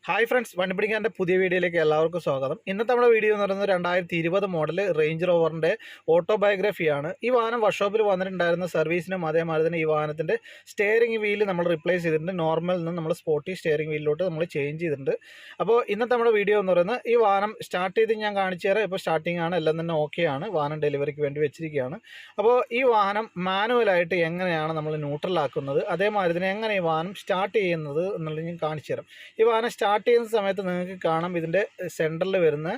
Hi friends, വണ്ടിപ്പിടിക്കാൻ്റെ പുതിയ വീഡിയോയിലേക്ക് എല്ലാവർക്കും സ്വാഗതം. ഇന്നത്തെ നമ്മുടെ വീഡിയോ എന്ന് പറയുന്നത് 2020 മോഡൽ റേഞ്ച് റോവറിൻ്റെ ഓട്ടോബയോഗ്രഫിയാണ്. ഈ വാഹനം വർക്ക്ഷോപ്പിൽ വന്നിട്ടുണ്ടായിരുന്ന സർവീസിനും അതേമാതിരി തന്നെ ഈ വാഹനത്തിൻ്റെ സ്റ്റിയറിംഗ് വീല് നമ്മൾ റിപ്ലേസ് ചെയ്തിട്ടുണ്ട്. നോർമൽ നിന്ന് നമ്മൾ സ്പോർട്ടി സ്റ്റിയറിംഗ് വീലിലോട്ട് നമ്മൾ ചേഞ്ച് ചെയ്തിട്ടുണ്ട്. അപ്പോൾ ഇന്നത്തെ നമ്മുടെ വീഡിയോ എന്ന് പറയുന്നത് ഈ വാഹനം സ്റ്റാർട്ട് ചെയ്ത് ഞാൻ കാണിച്ചു തരാം. ഇപ്പോൾ സ്റ്റാർട്ടിംഗ് ആണ്, എല്ലാം തന്നെ ഓക്കെ ആണ്. വാഹനം ഡെലിവറിക്ക് വേണ്ടി വെച്ചിരിക്കുകയാണ്. അപ്പോൾ ഈ വാഹനം മാനുവലായിട്ട് എങ്ങനെയാണ് നമ്മൾ ന്യൂട്രലാക്കുന്നത്, അതേമാതിരി തന്നെ എങ്ങനെ ഈ വാഹനം സ്റ്റാർട്ട് ചെയ്യുന്നത് എന്നുള്ളത് ഞാൻ കാണിച്ചു തരാം. ഈ വാഹനം സ്റ്റാർട്ട് ചെയ്യുന്ന സമയത്ത് നിങ്ങൾക്ക് കാണാം, ഇതിൻ്റെ സെൻറ്ററിൽ വരുന്ന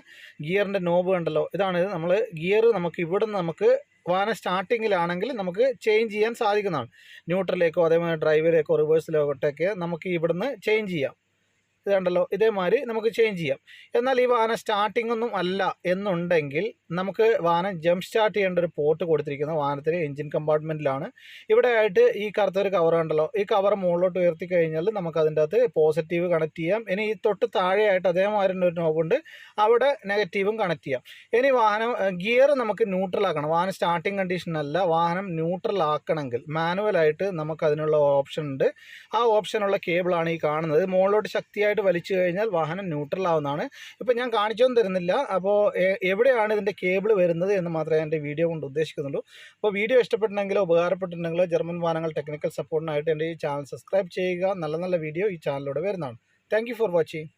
ഗിയറിൻ്റെ നോബ് കണ്ടല്ലോ. ഇതാണ് നമ്മൾ ഗിയർ നമുക്ക് ഇവിടെ നിന്ന് നമുക്ക് വാഹനം സ്റ്റാർട്ടിങ്ങിലാണെങ്കിൽ നമുക്ക് ചേഞ്ച് ചെയ്യാൻ സാധിക്കുന്നതാണ്. ന്യൂട്രലിലേക്കോ അതേമാതിരി ഡ്രൈവിലേക്കോ റിവേഴ്സിലോട്ടൊക്കെ നമുക്ക് ഇവിടുന്ന് ചേഞ്ച് ചെയ്യാം. ഇത് കണ്ടല്ലോ, ഇതേമാതിരി നമുക്ക് ചേഞ്ച് ചെയ്യാം. എന്നാൽ ഈ വാഹനം സ്റ്റാർട്ടിംഗ് ഒന്നും അല്ല എന്നുണ്ടെങ്കിൽ നമുക്ക് വാഹനം ജംപ് സ്റ്റാർട്ട് ചെയ്യേണ്ട ഒരു പോർട്ട് കൊടുത്തിരിക്കുന്നത് വാഹനത്തിൻ്റെ എഞ്ചിൻ കമ്പാർട്ട്മെൻറ്റിലാണ്. ഇവിടെ ആയിട്ട് ഈ കറുത്തൊരു കവർ ഉണ്ടല്ലോ, ഈ കവർ മുകളിലോട്ട് ഉയർത്തി കഴിഞ്ഞാൽ നമുക്ക് അതിൻ്റെ അകത്ത് പോസിറ്റീവ് കണക്ട് ചെയ്യാം. ഇനി ഈ തൊട്ട് താഴെയായിട്ട് അതേമാതിരി ഒരു നോബുണ്ട്, അവിടെ നെഗറ്റീവും കണക്ട് ചെയ്യാം. ഇനി വാഹനം ഗിയർ നമുക്ക് ന്യൂട്രൽ ആക്കണം. വാഹനം സ്റ്റാർട്ടിംഗ് കണ്ടീഷനല്ല, വാഹനം ന്യൂട്രൽ ആക്കണമെങ്കിൽ മാനുവലായിട്ട് നമുക്ക് അതിനുള്ള ഓപ്ഷൻ ഉണ്ട്. ആ ഓപ്ഷനുള്ള കേബിളാണ് ഈ കാണുന്നത്. മുകളിലോട്ട് ശക്തിയായിട്ട് വലിച്ചു കഴിഞ്ഞാൽ വാഹനം ന്യൂട്രൽ ആവുന്നതാണ്. ഇപ്പം ഞാൻ കാണിച്ചൊന്നും തരുന്നില്ല. അപ്പോൾ എവിടെയാണ് ഇതിൻ്റെ കേബിൾ വരുന്നത് എന്ന് മാത്രമേ എൻ്റെ വീഡിയോ കൊണ്ട് ഉദ്ദേശിക്കുന്നുള്ളൂ. അപ്പോൾ വീഡിയോ ഇഷ്ടപ്പെട്ടിട്ടുണ്ടെങ്കിലോ ഉപകാരപ്പെട്ടിട്ടുണ്ടെങ്കിലോ ജർമ്മൻ വാഹനങ്ങൾ ടെക്നിക്കൽ സപ്പോർട്ടിനായിട്ട് എൻ്റെ ഈ ചാനൽ സബ്സ്ക്രൈബ് ചെയ്യുക. നല്ല നല്ല വീഡിയോ ഈ ചാനലിലൂടെ വരുന്നതാണ്. Thank you for watching.